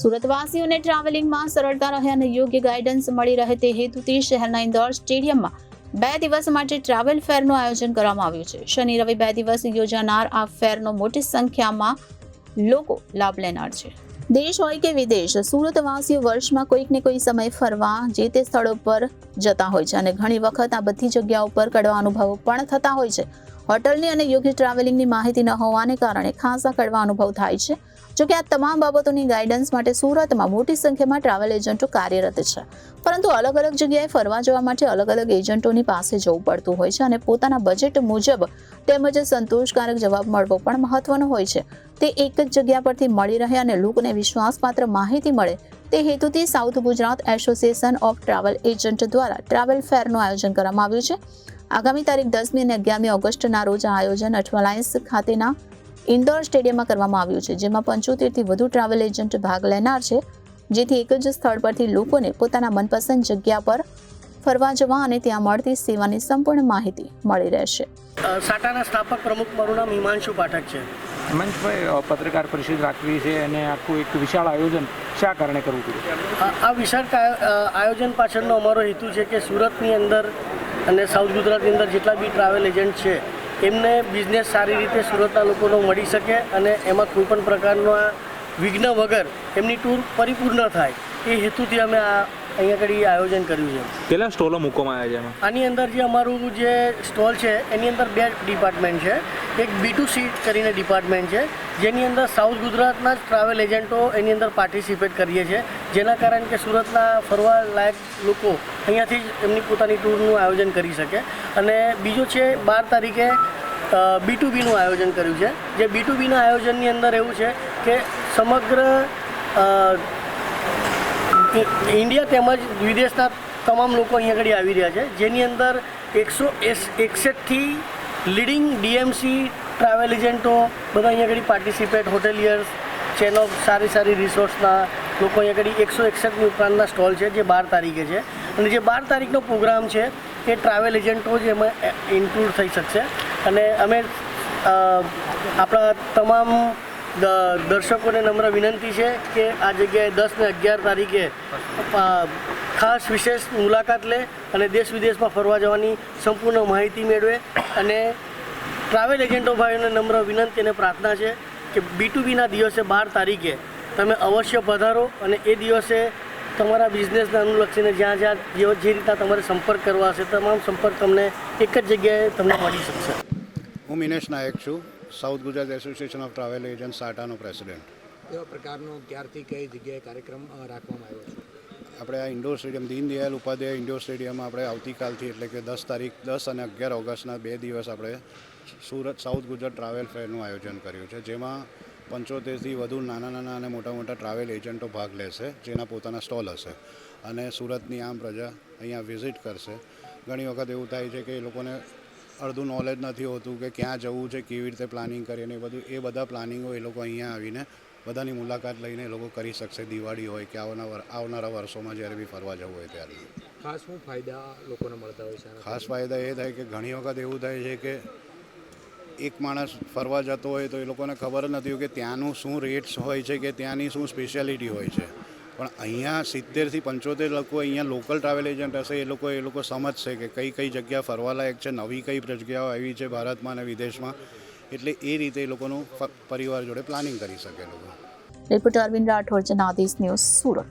સુરતવાસીઓને ટ્રાવેલિંગમાં સરળતા રહે અને યોગ્ય ગાઈડન્સ મળી રહે તે હેતુથી શહેરના ઇન્દોર સ્ટેડિયમમાં 2 દિવસ માટે ટ્રાવેલ ફેરનું આયોજન કરવામાં આવ્યું છે. શનિ રવિ 2 દિવસ યોજાનાર આ ફેરનો મોટી સંખ્યામાં લોકો લાભ લેનાર છે. દેશ હોય કે વિદેશ, સુરતવાસીઓ વર્ષમાં કોઈક ને કોઈ સમય ફરવા જે તે સ્થળો પર જતા હોય છે અને ઘણી વખત આ બધી જગ્યાઓ પર કડવા અનુભવો પણ થતા હોય છે. હોટલની અને યોગ્ય ટ્રાવેલિંગની માહિતી ન હોવાને કારણે ખાસા કડવા અનુભવ થાય છે. જોકે આ તમામ બાબતોની ગાઈડન્સ માટે સુરતમાં મોટી સંખ્યામાં ટ્રાવેલ એજન્ટો કાર્યરત છે. પરંતુ અલગ અલગ જગ્યાએ ફરવા જવા માટે અલગ અલગ એજન્ટોની પાસે જવું પડતું હોય છે અને પોતાના બજેટ મુજબ તેમજ સંતોષકારક જવાબ મળવો પણ મહત્વનો હોય છે. તે એક જ જગ્યા પરથી મળી રહે અને લોકોને વિશ્વાસપાત્ર માહિતી મળે તે હેતુથી south Gujarat association of travel agent દ્વારા ટ્રાવેલ ફેરનું આયોજન કરવામાં આવ્યું છે. આગામી તારીખ 10મી અને 11મી ઓગસ્ટના રોજ આ આયોજન અઠવાલાઇન્સ ખાતેના ઇન્દોર સ્ટેડિયમમાં કરવામાં આવ્યું છે, જેમાં 75થી વધુ ટ્રાવેલ એજન્ટ ભાગ લેનાર છે, જેથી એક જ સ્થળ પરથી લોકોને પોતાના મનપસંદ જગ્યા પર ફરવા જવા અને ત્યાં મળતી સેવાની સંપૂર્ણ માહિતી મળી રહેશે. સાટાના સ્થાપક પ્રમુખ મારું નામ હિમાંશુ પાઠક છે. હિમાંશુભાઈ, પત્રકાર પરિષદ રાખવી છે અને આખું એક વિશાળ આયોજન શા કારણે કરવું પડ્યું? આ વિશાળ આયોજન પાછળનો અમારો હેતુ છે કે સુરતની અંદર અને સાઉથ ગુજરાતની અંદર જેટલા બી ટ્રાવેલ એજન્ટ છે એમને બિઝનેસ સારી રીતે સુરતના લોકોનો મળી શકે અને એમાં કોઈ પણ પ્રકારના વિઘ્ન વગર એમની ટૂર પરિપૂર્ણ થાય એ હેતુથી અમે અહીંયા આગળ આયોજન કર્યું છે. કેટલા સ્ટોલો મૂકવામાં આવ્યા છે? આની અંદર જે અમારું જે સ્ટોલ છે એની અંદર 2 ડિપાર્ટમેન્ટ છે. એક B2C કરીને ડિપાર્ટમેન્ટ છે, જેની અંદર સાઉથ ગુજરાતના જ ટ્રાવેલ એજન્ટો એની અંદર પાર્ટિસિપેટ કરીએ છીએ, જેના કારણે કે સુરતના ફરવા લાયક લોકો અહીંયાથી જ એમની પોતાની ટૂરનું આયોજન કરી શકે. અને બીજો છે 12 તારીખે B2Bનું આયોજન કર્યું છે. જે B2Bના આયોજનની અંદર એવું છે કે સમગ્ર ઇન્ડિયા તેમજ વિદેશના તમામ લોકો અહીંયા આગળ આવી રહ્યા છે, જેની અંદર 161થી લીડિંગ DMC ટ્રાવેલ એજન્ટો બધા અહીંયા આગળ પાર્ટિસિપેટ, હોટેલિયર્સ, ચેન ઓફ સારી રિસોર્ટ્સના લોકો અહીંયા આગળ 161ની ઉપરાંતના સ્ટોલ છે, જે 12 તારીખે છે. અને જે 12 તારીખનો પ્રોગ્રામ છે એ ટ્રાવેલ એજન્ટો જ એમાં ઇન્ક્લુડ થઈ શકશે. અને અમે આપણા તમામ દર્શકોને નમ્ર વિનંતી છે કે આ જગ્યાએ 10 અને 11 તારીખે ખાસ વિશેષ મુલાકાત લે અને દેશ વિદેશમાં ફરવા જવાની સંપૂર્ણ માહિતી મેળવે. અને ટ્રાવેલ એજન્ટો ભાઈઓને નમ્ર વિનંતી અને પ્રાર્થના છે કે B2Bના દિવસે 12 તારીખે તમે અવશ્ય પધારો અને એ દિવસે તમારા બિઝનેસને અનુલક્ષીને જ્યાં જે રીતના તમારે સંપર્ક કરવા હશે તમામ સંપર્ક તમને એક જ જગ્યાએ તમને મળી શકશે. હું મિનેશ નાયક છું, south Gujarat association of travel agent સાટાનો પ્રેસિડેન્ટ. કેવા પ્રકારનો ક્યારથી કઈ જગ્યાએ કાર્યક્રમ રાખવામાં આવ્યો છે? આપણે આ indoor stadium Deendayal Upadhyay indoor સ્ટેડિયમમાં આપણે આવતીકાલથી એટલે કે 10 અને 11 ઓગસ્ટના 2 દિવસ આપણે સુરત સાઉથ ગુજરાત ટ્રાવેલ ફેરનું આયોજન કર્યું છે, જેમાં 75થી વધુ નાના અને મોટા ટ્રાવેલ એજન્ટો ભાગ લેશે, જેના પોતાના સ્ટોલ હશે અને સુરતની આમ પ્રજા અહીંયા વિઝિટ કરશે. ઘણી વખત એવું થાય છે કે એ લોકોને અડધું નોલેજ નથી હોતું કે ક્યાં જવું છે, કેવી રીતે પ્લાનિંગ કરીએ ને એ બધા પ્લાનિંગો એ લોકો અહીંયા આવીને બધાની મુલાકાત લઈને એ લોકો કરી શકશે. દિવાળી હોય કે આવનારા વર્ષોમાં જ્યારે બી ફરવા જવું હોય ત્યારે. ખાસ શું ફાયદા લોકોને મળતા હોય છે? ખાસ ફાયદા એ થાય કે ઘણી વખત એવું થાય છે કે એક માણસ ફરવા જતો હોય તો એ લોકોને ખબર જ નથી હોય કે ત્યાંનું શું રેટ્સ હોય છે કે ત્યાંની શું સ્પેશિયાલિટી હોય છે. પણ અહીંયા 70થી 75 લોકો અહીંયા લોકલ ટ્રાવેલ એજન્ટ હશે, એ લોકો સમજશે કે કઈ જગ્યા ફરવાલાયક છે, નવી કઈ જગ્યાઓ આવી છે ભારતમાં અને વિદેશમાં. એટલે એ રીતે એ લોકોનું પરિવાર જોડે પ્લાનિંગ કરી શકે લોકો. Reporter Arvind Rathod, Janadesh news, Surat.